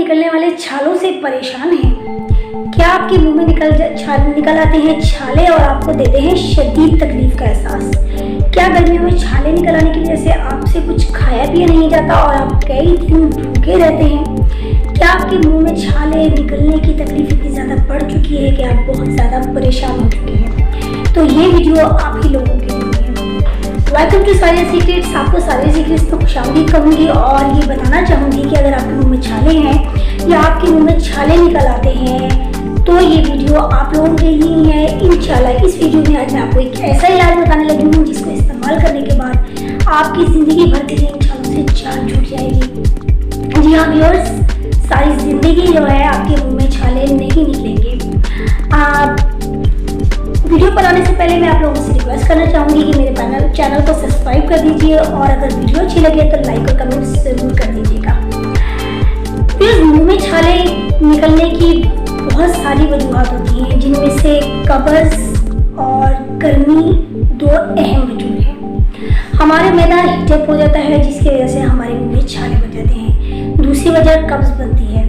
निकलने वाले छालों से परेशान हैं? क्या आपके मुंह में निकल आते हैं छाले और आपको देते हैं शदीद तकलीफ का एहसास? क्या गर्मियों में छाले निकल आने की वजह से आपसे कुछ खाया पिया नहीं जाता और आप कई दिन भूखे रहते हैं? क्या आपके मुंह में छाले निकलने की तकलीफ इतनी ज़्यादा बढ़ चुकी है कि आप बहुत ज़्यादा परेशान हो चुके हैं? तो ये वीडियो आप ही लोगों के लिए है। वेलकम टू सारिया सीक्रेट्स। आपको सारिया सीक्रेट्स में खुशामदीद कहूँगी और ये बताना चाहूँगी कि अगर आपके मुंह में छाले हैं या आपके मुंह में छाले निकल आते हैं तो ये वीडियो आप लोगों के लिए है। इंशाल्लाह इस वीडियो में आज मैं आपको एक ऐसा इलाज बताने लगी हूँ जिसको इस्तेमाल करने के बाद आपकी ज़िंदगी भर के लिए इन छालों से जान छूट जाएगी। जी हाँ व्यूअर्स, सारी ज़िंदगी जो है आपके मुंह में छाले नहीं निकलेंगे। वीडियो पर आने से पहले मैं आप लोगों से रिक्वेस्ट करना चाहूँगी कि मेरे चैनल को सब्सक्राइब कर दीजिए और अगर वीडियो अच्छी लगे तो लाइक और कमेंट ज़रूर कर दीजिएगा। फिर मुंह में छाले निकलने की बहुत सारी वजूहत होती हैं, जिनमें से कब्ज़ और गर्मी दो अहम वजूह हैं। हमारे मैदा हीटअप हो जाता है जिसकी वजह से हमारे मुंह में छाले बन जाते हैं। दूसरी वजह कब्ज़ बनती है।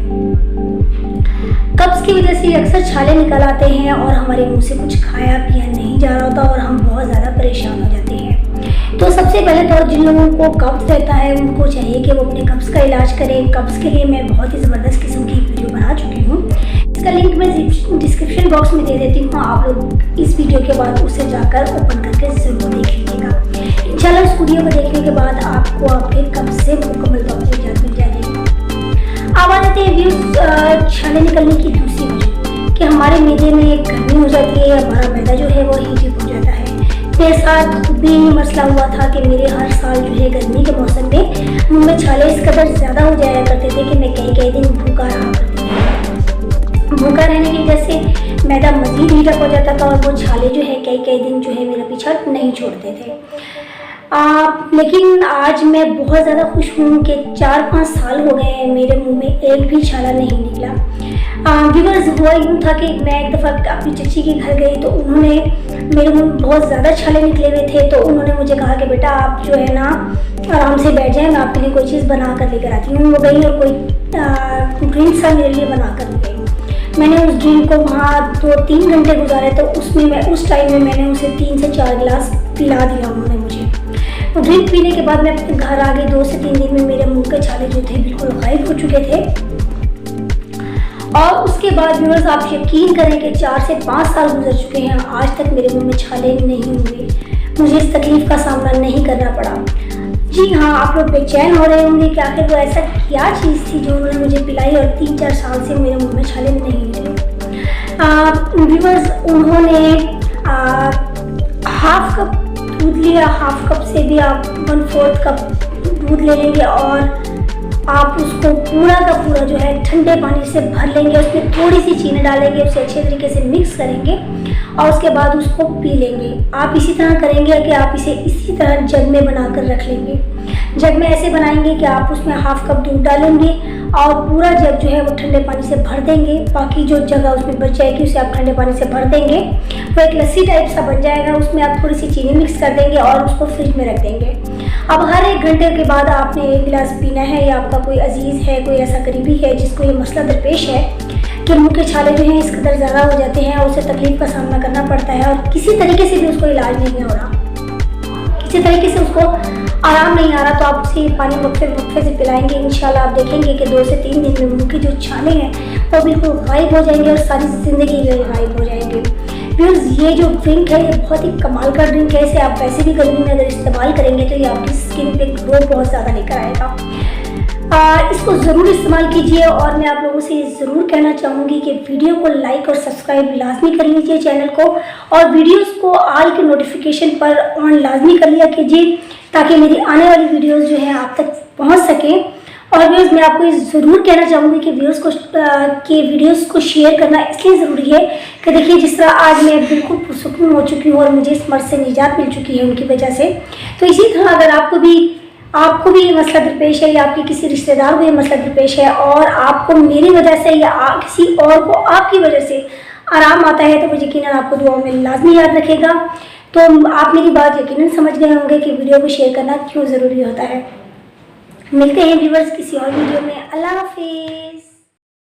कब्ज़ की वजह से अक्सर छाले निकल आते हैं और हमारे मुंह से कुछ खाया पिया नहीं जा रहा होता और हम बहुत ज़्यादा परेशान हो जाते हैं। तो सबसे पहले तो जिन लोगों को कब्ज़ रहता है उनको चाहिए कि वो अपने कब्ज़ का इलाज करें। कब्ज़ के लिए मैं बहुत ही ज़बरदस्त किस्म की वीडियो बना चुकी हूँ, इसका लिंक मैं डिस्क्रिप्शन बॉक्स में दे देती हूँ। आप लोग इस वीडियो के बाद उसे जाकर ओपन करके ज़रूर देख लीजिएगा। इंशाल्लाह उस वीडियो को देखने के बाद आपको आपके कब्ज़ से मुकम्मल तौर पर निजात मिल जाएगी। अब आ जाते हैं छाले निकलने की दूसरी वजह कि हमारे मैदे में गर्मी हो जाती है। हमारा मैदा जो है वो हीट हो जाता है। मेरे साथ खुद भी मसला हुआ था कि मेरे हर साल जो है गर्मी के मौसम में मुँह में छाले इस कदर ज़्यादा हो जाया करते थे कि मैं कई दिन भूखा रहा करती थी। भूखा रहने की वजह से मैदा मज़ीद हीटअप हो जाता था और वो छाले जो है कई दिन जो है मेरा पीछा नहीं छोड़ते थे। लेकिन आज मैं बहुत ज़्यादा खुश हूँ कि 4-5 साल हो गए हैं मेरे मुंह में एक भी छाला नहीं निकला। व्यूअर्स, हुआ यूँ था कि मैं एक दफ़ा अपनी चची के घर गई तो उन्होंने मेरे मुंह में बहुत ज़्यादा छाले निकले हुए थे। तो उन्होंने मुझे कहा कि बेटा आप जो है ना आराम से बैठ जाए, मैं आपके लिए कोई चीज़ बना कर लेकर आती हूँ। वो गई और कोई ड्रिंक सा मेरे लिए बना कर ले गई। मैंने उस ड्रिंक को वहाँ 2-3 घंटे गुजारे तो उस टाइम में मैंने उसे 3 से 4 गिलास पिला दिया उन्होंने मुझे। तो ड्रिंक पीने के बाद मैं अपने घर आ गई। 2 से 3 दिन में मेरे मुंह के छाले जो थे बिल्कुल गायब हो चुके थे। और उसके बाद व्यूअर्स, आप यकीन करें कि 4 से 5 साल गुजर चुके हैं, आज तक मेरे मुंह में छाले नहीं हुए। मुझे इस तकलीफ़ का सामना नहीं करना पड़ा। जी हाँ, आप लोग बेचैन हो रहे होंगे कि आखिर वो ऐसा क्या चीज़ थी जो उन्होंने मुझे पिलाई और 3-4 साल से मेरे मुंह में छाले नहीं निकले। व्यूअर्स, उन्होंने हाफ कप दूध लिया। हाफ कप से भी आप 1/4 कप दूध ले लेंगे और आप उसको पूरा का पूरा जो है ठंडे पानी से भर लेंगे। उसमें थोड़ी सी चीनी डालेंगे, उसे अच्छे तरीके से मिक्स करेंगे और उसके बाद उसको पी लेंगे। आप इसी तरह करेंगे कि आप इसे इसी तरह जग में बनाकर रख लेंगे। जग में ऐसे बनाएंगे कि आप उसमें हाफ कप दूध डालेंगे और पूरा जग जो है वो ठंडे पानी से भर देंगे। बाकी जो जगह उसमें बच जाएगी उसे आप ठंडे पानी से भर देंगे। वो एक लस्सी टाइप सा बन जाएगा। उसमें आप थोड़ी सी चीनी मिक्स कर देंगे और उसको फ्रिज में रख देंगे। अब हर 1 घंटे के बाद आपने 1 गिलास पीना है। या आपका कोई अजीज़ है, कोई ऐसा करीबी है जिसको ये मसला दरपेश है कि मुँह के छाले जो हैं इस कदर ज़्यादा हो जाते हैं और उसे तकलीफ़ का सामना करना पड़ता है और किसी तरीके से भी उसको इलाज नहीं हो रहा, किसी तरीके से उसको आराम नहीं आ रहा, तो आप उसे पानी वक्फे से पिलाएंगे। इंशाल्लाह आप देखेंगे कि 2 से 3 दिन में मुँह के जो छाले हैं वो बिल्कुल गायब हो जाएंगे और सारी ज़िंदगी गायब हो जाएंगे। प्लस ये जो ड्रिंक है ये बहुत ही कमाल का ड्रिंक है। इसे आप वैसे भी गर्मी में अगर इस्तेमाल करेंगे तो ये आपकी स्किन पे ग्लो बहुत ज़्यादा लेकर आएगा। इसको ज़रूर इस्तेमाल कीजिए और मैं आप लोगों से ये ज़रूर कहना चाहूँगी कि वीडियो को लाइक और सब्सक्राइब लाजमी कर लीजिए चैनल को, और वीडियोस को ऑल के नोटिफिकेशन पर ऑन लाजमी कर लिया कीजिए ताकि मेरी आने वाली वीडियोस जो है आप तक पहुँच सकें। और व्यूअर्स, मैं आपको ये ज़रूर कहना चाहूँगी कि वीडियोस को शेयर करना इसलिए ज़रूरी है कि देखिए जिस तरह आज मैं बिल्कुल पुरसुकून हो चुकी हूँ और मुझे इस मर्ज़ से निजात मिल चुकी है उनकी वजह से, तो इसी तरह अगर आपको भी ये मसला दरपेश है या आपके किसी रिश्तेदार को ये मसला दरपेश है और आपको मेरी वजह से या किसी और को आपकी वजह से आराम आता है तो मुझे यकीनन आपको दुआओं में लाजमी याद रखेगा। तो आप मेरी बात यकीनन समझ गए होंगे कि वीडियो को शेयर करना क्यों ज़रूरी होता है। मिलते हैं व्यूअर्स किसी और वीडियो में। अल्लाह हाफिज़।